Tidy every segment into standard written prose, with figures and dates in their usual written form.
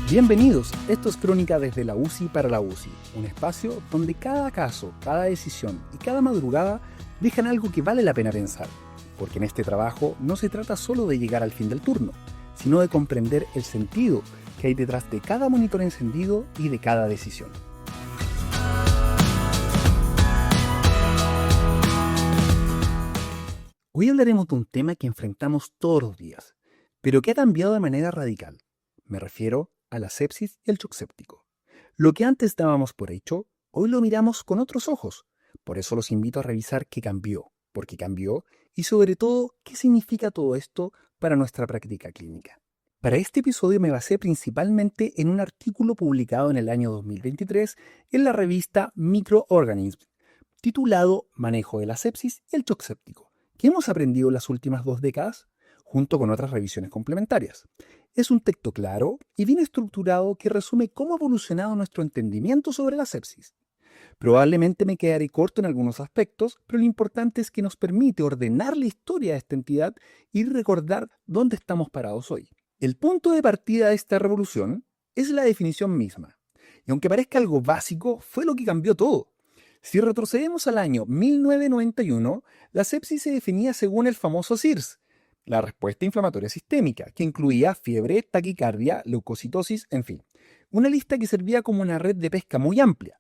Bienvenidos, esto es Crónica desde la UCI para la UCI, un espacio donde cada caso, cada decisión y cada madrugada dejan algo que vale la pena pensar, porque en este trabajo no se trata solo de llegar al fin del turno, sino de comprender el sentido que hay detrás de cada monitor encendido y de cada decisión. Hoy hablaremos de un tema que enfrentamos todos los días, pero que ha cambiado de manera radical. Me refiero a la sepsis y el shock séptico. Lo que antes dábamos por hecho, hoy lo miramos con otros ojos. Por eso los invito a revisar qué cambió, por qué cambió y sobre todo qué significa todo esto para nuestra práctica clínica. Para este episodio me basé principalmente en un artículo publicado en el año 2023 en la revista Microorganisms, titulado Manejo de la sepsis y el shock séptico. ¿Qué hemos aprendido en las últimas 2 décadas? Junto con otras revisiones complementarias. Es un texto claro y bien estructurado que resume cómo ha evolucionado nuestro entendimiento sobre la sepsis. Probablemente me quedaré corto en algunos aspectos, pero lo importante es que nos permite ordenar la historia de esta entidad y recordar dónde estamos parados hoy. El punto de partida de esta revolución es la definición misma. Y aunque parezca algo básico, fue lo que cambió todo. Si retrocedemos al año 1991, la sepsis se definía según el famoso SIRS, la respuesta inflamatoria sistémica, que incluía fiebre, taquicardia, leucocitosis, en fin. Una lista que servía como una red de pesca muy amplia.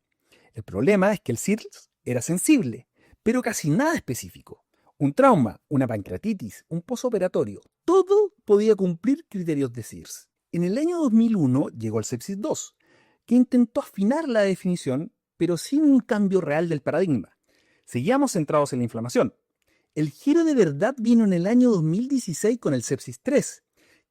El problema es que el SIRS era sensible, pero casi nada específico. Un trauma, una pancreatitis, un posoperatorio, todo podía cumplir criterios de SIRS. En el año 2001 llegó el Sepsis 2, que intentó afinar la definición, pero sin un cambio real del paradigma. Seguíamos centrados en la inflamación. El giro de verdad vino en el año 2016 con el Sepsis 3,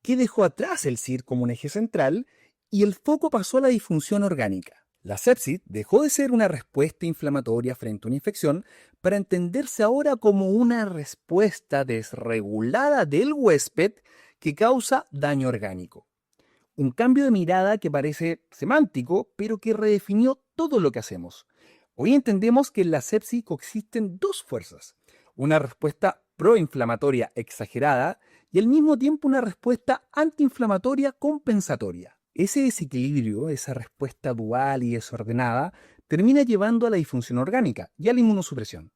que dejó atrás el SIR como un eje central y el foco pasó a la disfunción orgánica. La sepsis dejó de ser una respuesta inflamatoria frente a una infección para entenderse ahora como una respuesta desregulada del huésped que causa daño orgánico. Un cambio de mirada que parece semántico, pero que redefinió todo lo que hacemos. Hoy entendemos que en la sepsis coexisten dos fuerzas, una respuesta proinflamatoria exagerada y al mismo tiempo una respuesta antiinflamatoria compensatoria. Ese desequilibrio, esa respuesta dual y desordenada, termina llevando a la disfunción orgánica y a la inmunosupresión.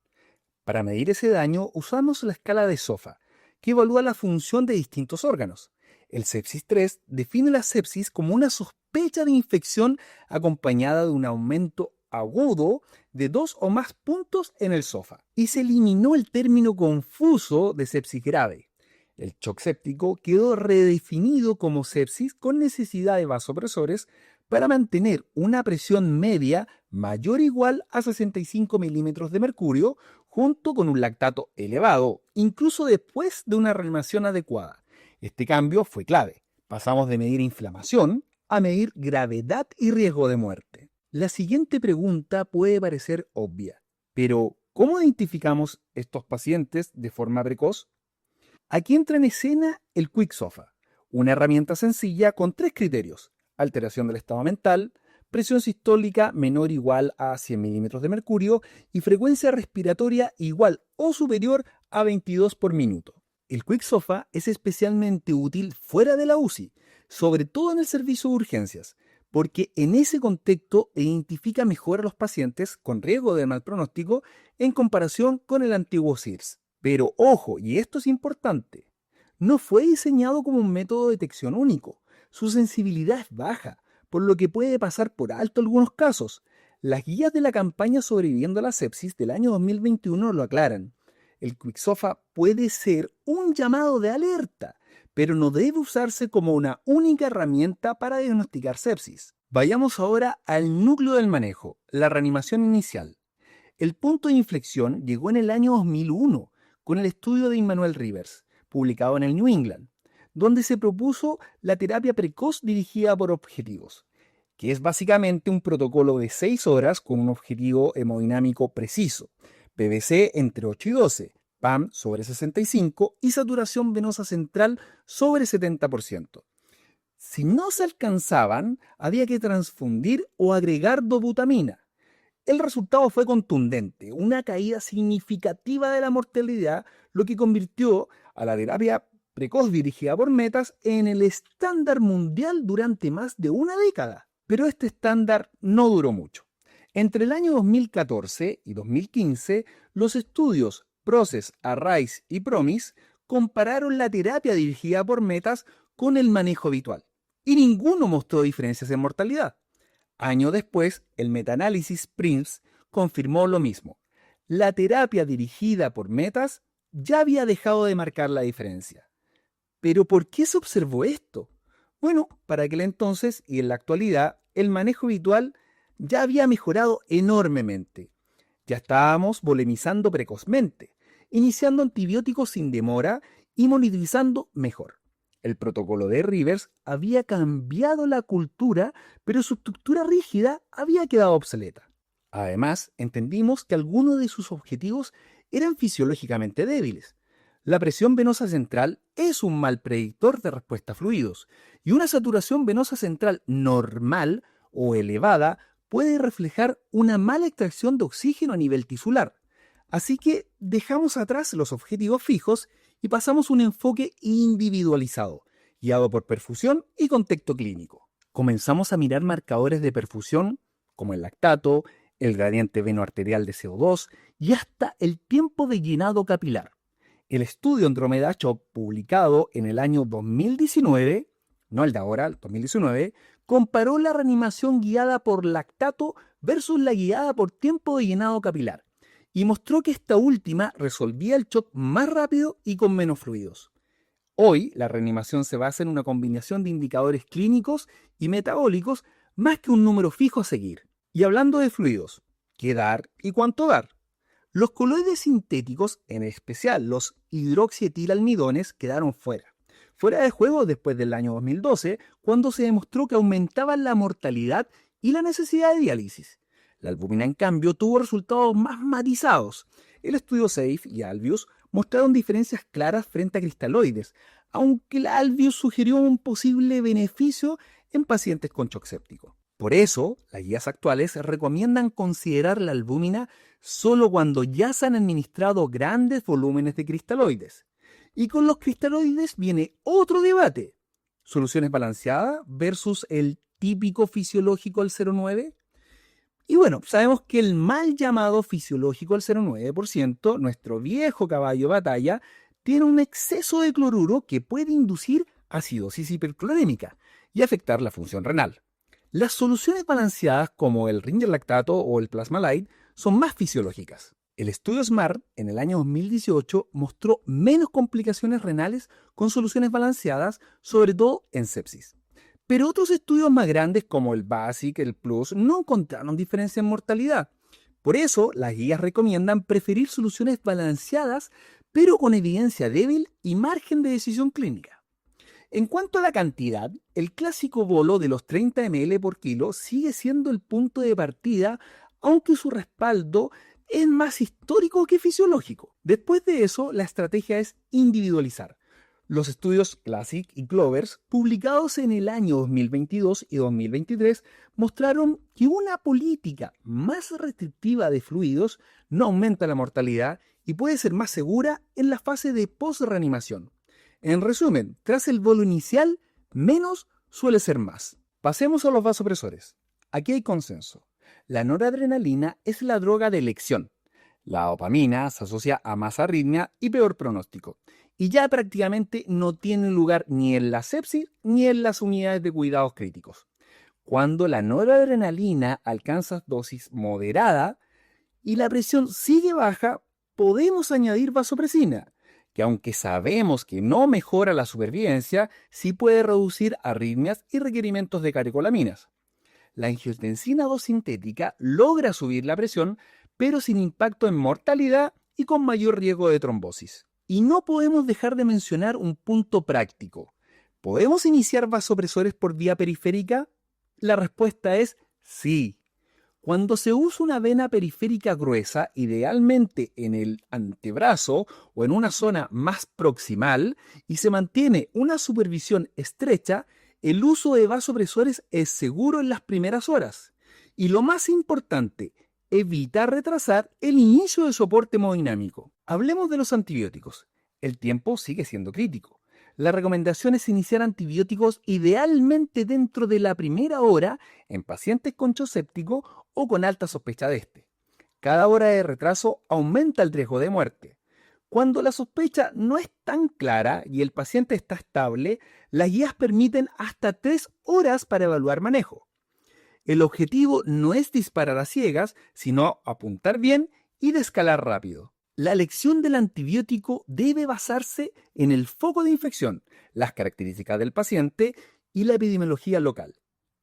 Para medir ese daño usamos la escala de SOFA, que evalúa la función de distintos órganos. El Sepsis 3 define la sepsis como una sospecha de infección acompañada de un aumento agudo de 2 o más puntos en el SOFA. Y se eliminó el término confuso de sepsis grave. El shock séptico quedó redefinido como sepsis con necesidad de vasopresores para mantener una presión media mayor o igual a 65 milímetros de mercurio junto con un lactato elevado, incluso después de una reanimación adecuada. Este cambio fue clave. Pasamos de medir inflamación a medir gravedad y riesgo de muerte. La siguiente pregunta puede parecer obvia, pero ¿cómo identificamos estos pacientes de forma precoz? Aquí entra en escena el Quick SOFA, una herramienta sencilla con 3 criterios: alteración del estado mental, presión sistólica menor o igual a 100 milímetros de mercurio y frecuencia respiratoria igual o superior a 22 por minuto. El Quick SOFA es especialmente útil fuera de la UCI, sobre todo en el servicio de urgencias, porque en ese contexto identifica mejor a los pacientes con riesgo de mal pronóstico en comparación con el antiguo SIRS. Pero ojo, y esto es importante, no fue diseñado como un método de detección único. Su sensibilidad es baja, por lo que puede pasar por alto algunos casos. Las guías de la campaña Sobreviviendo a la Sepsis del año 2021 lo aclaran. El Quick SOFA puede ser un llamado de alerta, pero no debe usarse como una única herramienta para diagnosticar sepsis. Vayamos ahora al núcleo del manejo, la reanimación inicial. El punto de inflexión llegó en el año 2001, con el estudio de Immanuel Rivers, publicado en el New England, donde se propuso la terapia precoz dirigida por objetivos, que es básicamente un protocolo de 6 horas con un objetivo hemodinámico preciso, PVC entre 8 y 12, PAM sobre 65 y saturación venosa central sobre 70%. Si no se alcanzaban, había que transfundir o agregar dobutamina. El resultado fue contundente, una caída significativa de la mortalidad, lo que convirtió a la terapia precoz dirigida por Metas en el estándar mundial durante más de una década. Pero este estándar no duró mucho. Entre el año 2014 y 2015, los estudios PROCESS, ARISE y PROMIS compararon la terapia dirigida por Metas con el manejo habitual, y ninguno mostró diferencias en mortalidad. Años después, el metaanálisis PRINCE confirmó lo mismo. La terapia dirigida por Metas ya había dejado de marcar la diferencia. ¿Pero por qué se observó esto? Bueno, para aquel entonces y en la actualidad, el manejo habitual ya había mejorado enormemente. Ya estábamos volemizando precozmente, iniciando antibióticos sin demora y monitorizando mejor. El protocolo de Rivers había cambiado la cultura, pero su estructura rígida había quedado obsoleta. Además, entendimos que algunos de sus objetivos eran fisiológicamente débiles. La presión venosa central es un mal predictor de respuesta a fluidos, y una saturación venosa central normal o elevada puede reflejar una mala extracción de oxígeno a nivel tisular. Así que dejamos atrás los objetivos fijos y pasamos a un enfoque individualizado, guiado por perfusión y contexto clínico. Comenzamos a mirar marcadores de perfusión como el lactato, el gradiente venoarterial de CO2 y hasta el tiempo de llenado capilar. El estudio Andromeda Shock, publicado en el año 2019, no el de ahora, el 2019, comparó la reanimación guiada por lactato versus la guiada por tiempo de llenado capilar y mostró que esta última resolvía el shock más rápido y con menos fluidos. Hoy, la reanimación se basa en una combinación de indicadores clínicos y metabólicos más que un número fijo a seguir. Y hablando de fluidos, ¿qué dar y cuánto dar? Los coloides sintéticos, en especial los hidroxietilalmidones, quedaron fuera de juego después del año 2012, cuando se demostró que aumentaban la mortalidad y la necesidad de diálisis. La albúmina, en cambio, tuvo resultados más matizados. El estudio SAFE y Albius mostraron diferencias claras frente a cristaloides, aunque el Albius sugirió un posible beneficio en pacientes con shock séptico. Por eso, las guías actuales recomiendan considerar la albúmina solo cuando ya se han administrado grandes volúmenes de cristaloides. Y con los cristaloides viene otro debate. ¿Soluciones balanceadas versus el típico fisiológico al 0,9? Y bueno, sabemos que el mal llamado fisiológico al 0,9%, nuestro viejo caballo de batalla, tiene un exceso de cloruro que puede inducir acidosis hiperclorémica y afectar la función renal. Las soluciones balanceadas como el Ringer lactato o el Plasma Light son más fisiológicas. El estudio SMART en el año 2018 mostró menos complicaciones renales con soluciones balanceadas, sobre todo en sepsis. Pero otros estudios más grandes como el BASIC, el PLUS, no encontraron diferencia en mortalidad. Por eso, las guías recomiendan preferir soluciones balanceadas, pero con evidencia débil y margen de decisión clínica. En cuanto a la cantidad, el clásico bolo de los 30 ml por kilo sigue siendo el punto de partida, aunque su respaldo es más histórico que fisiológico. Después de eso, la estrategia es individualizar. Los estudios Classic y Clovers, publicados en el año 2022 y 2023, mostraron que una política más restrictiva de fluidos no aumenta la mortalidad y puede ser más segura en la fase de post-reanimación. En resumen, tras el bolo inicial, menos suele ser más. Pasemos a los vasopresores. Aquí hay consenso. La noradrenalina es la droga de elección. La dopamina se asocia a más arritmia y peor pronóstico. Y ya prácticamente no tiene lugar ni en la sepsis ni en las unidades de cuidados críticos. Cuando la noradrenalina alcanza dosis moderada y la presión sigue baja, podemos añadir vasopresina, que aunque sabemos que no mejora la supervivencia, sí puede reducir arritmias y requerimientos de catecolaminas. La angiotensina 2 sintética logra subir la presión, pero sin impacto en mortalidad y con mayor riesgo de trombosis. Y no podemos dejar de mencionar un punto práctico. ¿Podemos iniciar vasopresores por vía periférica? La respuesta es sí. Cuando se usa una vena periférica gruesa, idealmente en el antebrazo o en una zona más proximal, y se mantiene una supervisión estrecha, el uso de vasopresores es seguro en las primeras horas. Y lo más importante, evita retrasar el inicio de soporte hemodinámico. Hablemos de los antibióticos. El tiempo sigue siendo crítico. La recomendación es iniciar antibióticos idealmente dentro de la primera hora en pacientes con shock séptico o con alta sospecha de este. Cada hora de retraso aumenta el riesgo de muerte. Cuando la sospecha no es tan clara y el paciente está estable, las guías permiten hasta 3 horas para evaluar manejo. El objetivo no es disparar a ciegas, sino apuntar bien y descalar rápido. La elección del antibiótico debe basarse en el foco de infección, las características del paciente y la epidemiología local.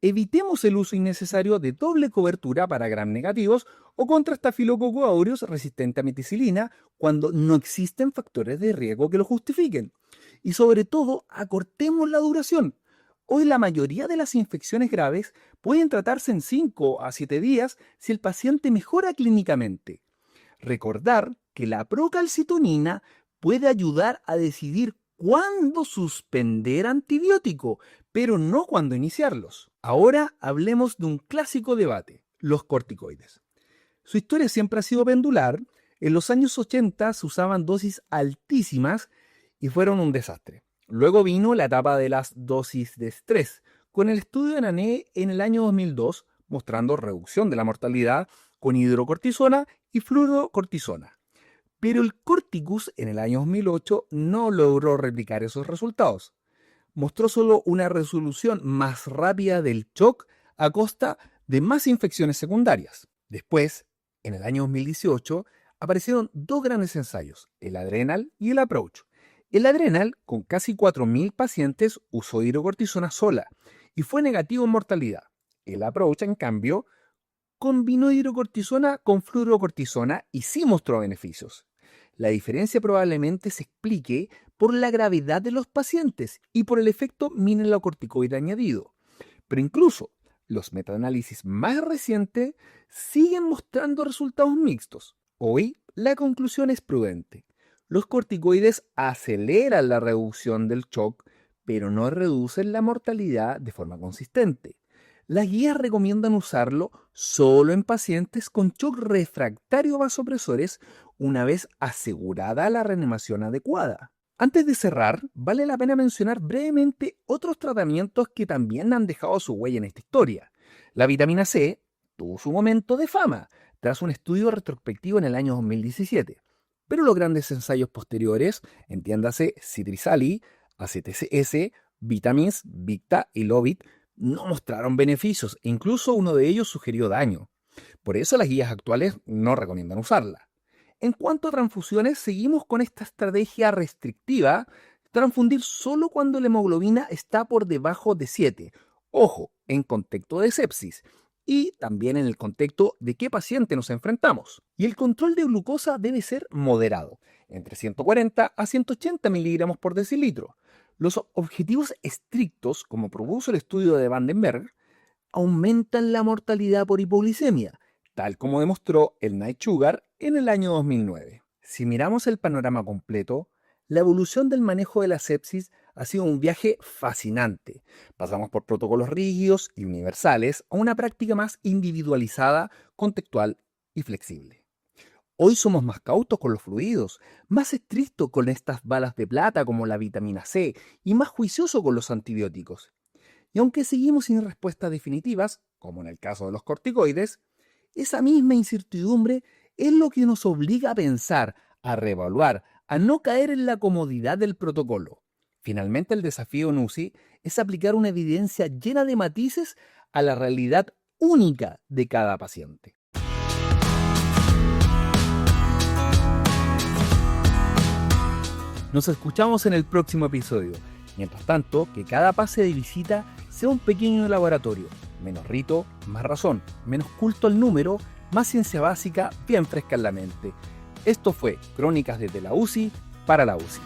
Evitemos el uso innecesario de doble cobertura para gram negativos o contra Staphylococcus aureus resistente a meticilina cuando no existen factores de riesgo que lo justifiquen. Y sobre todo, acortemos la duración. Hoy la mayoría de las infecciones graves pueden tratarse en 5 a 7 días si el paciente mejora clínicamente. Recordar que la procalcitonina puede ayudar a decidir cuándo suspender antibiótico, pero no cuándo iniciarlos. Ahora hablemos de un clásico debate, los corticoides. Su historia siempre ha sido pendular. En los años 80 se usaban dosis altísimas y fueron un desastre. Luego vino la etapa de las dosis de estrés, con el estudio de NANE en el año 2002, mostrando reducción de la mortalidad con hidrocortisona y fluorocortisona. Pero el Corticus en el año 2008 no logró replicar esos resultados. Mostró solo una resolución más rápida del shock a costa de más infecciones secundarias. Después, en el año 2018, aparecieron 2 grandes ensayos, el Adrenal y el Approach. El Adrenal, con casi 4.000 pacientes, usó hidrocortisona sola y fue negativo en mortalidad. El Approach, en cambio, combinó hidrocortisona con fluorocortisona y sí mostró beneficios. La diferencia probablemente se explique por la gravedad de los pacientes y por el efecto mineralocorticoide añadido. Pero incluso los metaanálisis más recientes siguen mostrando resultados mixtos. Hoy la conclusión es prudente. Los corticoides aceleran la reducción del shock, pero no reducen la mortalidad de forma consistente. Las guías recomiendan usarlo solo en pacientes con shock refractario a vasopresores una vez asegurada la reanimación adecuada. Antes de cerrar, vale la pena mencionar brevemente otros tratamientos que también han dejado su huella en esta historia. La vitamina C tuvo su momento de fama tras un estudio retrospectivo en el año 2017, pero los grandes ensayos posteriores, entiéndase Citrisali, ACTCS, Vitamins, Victa y Lovit, no mostraron beneficios e incluso uno de ellos sugirió daño. Por eso las guías actuales no recomiendan usarla. En cuanto a transfusiones, seguimos con esta estrategia restrictiva, transfundir solo cuando la hemoglobina está por debajo de 7. Ojo, en contexto de sepsis y también en el contexto de qué paciente nos enfrentamos. Y el control de glucosa debe ser moderado, entre 140 a 180 miligramos por decilitro. Los objetivos estrictos, como propuso el estudio de Vandenberg, aumentan la mortalidad por hipoglicemia, tal como demostró el Night Sugar en el año 2009. Si miramos el panorama completo, la evolución del manejo de la sepsis ha sido un viaje fascinante. Pasamos por protocolos rígidos y universales a una práctica más individualizada, contextual y flexible. Hoy somos más cautos con los fluidos, más estrictos con estas balas de plata como la vitamina C y más juiciosos con los antibióticos. Y aunque seguimos sin respuestas definitivas, como en el caso de los corticoides, esa misma incertidumbre es lo que nos obliga a pensar, a reevaluar, a no caer en la comodidad del protocolo. Finalmente, el desafío en UCI es aplicar una evidencia llena de matices a la realidad única de cada paciente. Nos escuchamos en el próximo episodio. Mientras tanto, que cada pase de visita sea un pequeño laboratorio. Menos rito, más razón. Menos culto al número, más ciencia básica bien fresca en la mente. Esto fue Crónicas desde la UCI para la UCI.